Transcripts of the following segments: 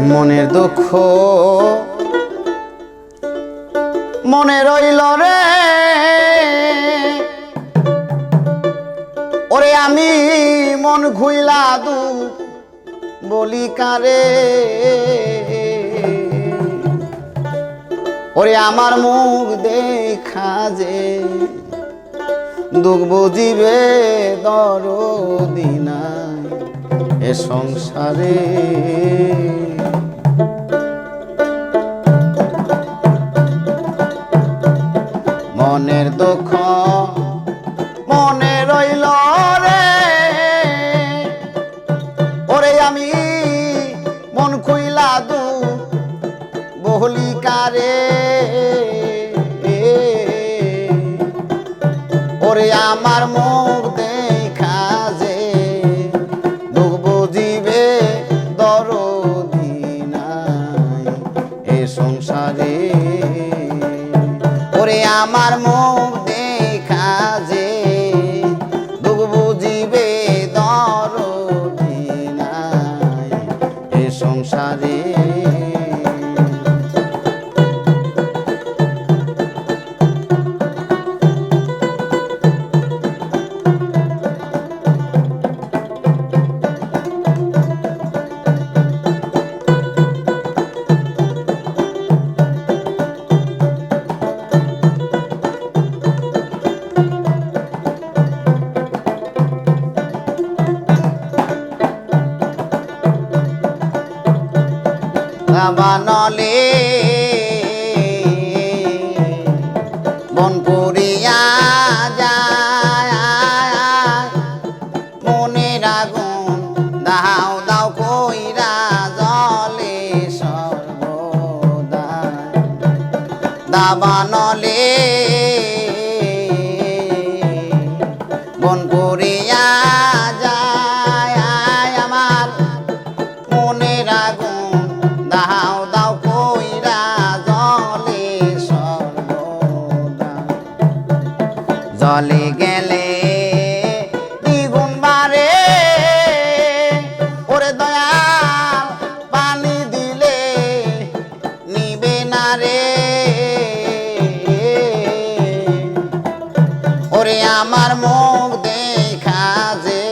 মনের দুঃখ মনে রইল রে, ওরে আমি মন খুইলা দু বলি কারে, ওরে আমার মুখ দেখা যে দুঃখ বুঝিবে দরদি নাই এ সংসারে। মনের দুঃখ মনে রইল রে, ওরে আমি মন খুইলা দু বলি কারে, ওরে আমার মুখ দেখা যে দুঃখ বুঝিবে দরদি নাই এ সংসারে, ওরে আমার মুখ দেখা যে দুঃখ বুঝিবে দরদি নাই এ সংসারে। বানলে মন পুরিয়া যায়, মনের আগুন দাও দাও কইরা জলে সর্বদা, দাবানলে মন পুরিয়া যায়, আমার মনের আগুন দাও দাও কইরা জলে সর্বদা, জলে গেলে দ্বিগুণ বারে, ওরে দয়াল পানি দিলে নিবে না রে, ওরে আমার মুখ দেখা যে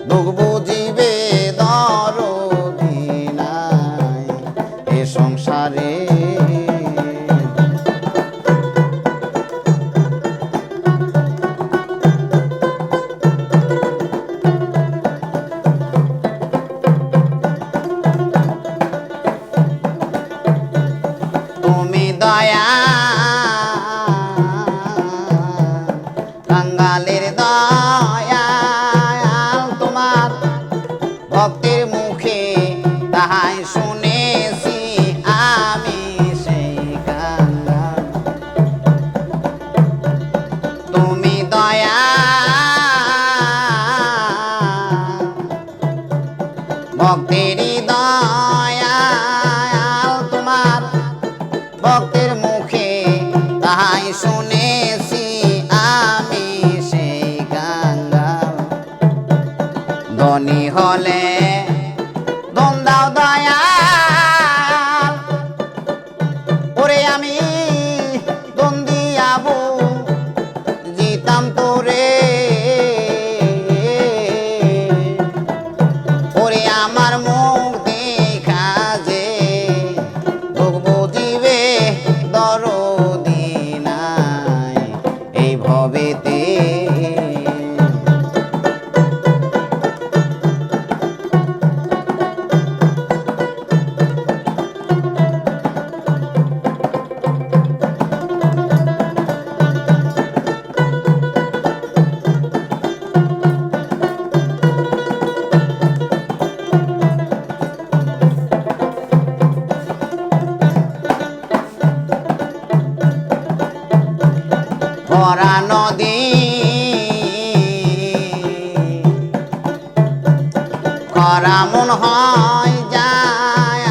দুঃখ বুঝিবে দরদি নাই এ সংসারে। তুমি দয়া কাঙ্গালের দয়াল, তোমার ভক্তের মুখে তাহাই শুনেছি আমি সেই কাঙ্গাল। তুমি দয়া ভক্তেরই দয়াল, তোমার ভক্তের মুখে তাহাই শুনেছি আমি সেই কাঙ্গাল। ধনী হলে ধন দাও দয়াল, ওরে আমি ধন দিয়াবো জিতাম তোরে, ওরে আমার মুখ দেখা যে দুঃখ বুঝিবে দরদি নাই এই ভবেতে। ভরা নদী খরা মন হয় যায়,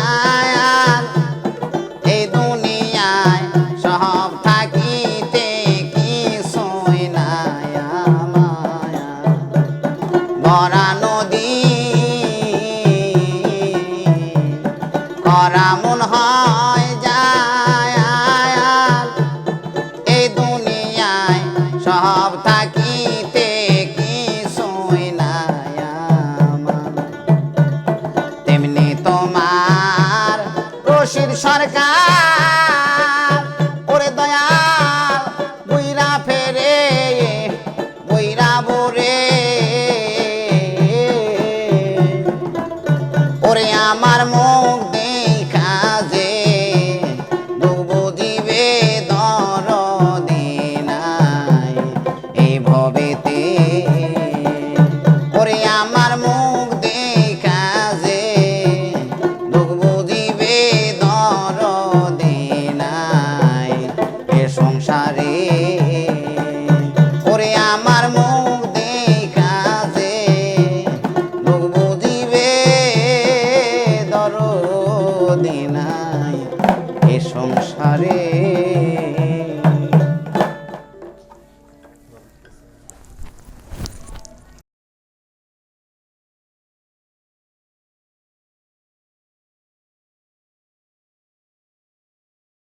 এই দুনিয়ায় সব থাকিতে কিছুই নাই মায়া। ভরা নদী খরা মন হয় যায় এই দুনিয়ায় সব থাকিতে কিছুই নাই আমার। তেমনি তোমার রশিদ সরকার ওরে দয়াল বুইরা ফেরে বুইরা বোরে ওরে আমার মুখ দেখা যে দুঃখ বুঝিবে দরদি নাই এই ভবেতে ওরে আমার মুখ দেখা যে দুঃখ বুঝিবে দরদি নাই এ সংসারে ওরে আমার মুখ দেখা যে দুঃখ বুঝিবে দরদি নাই এ সংসারে।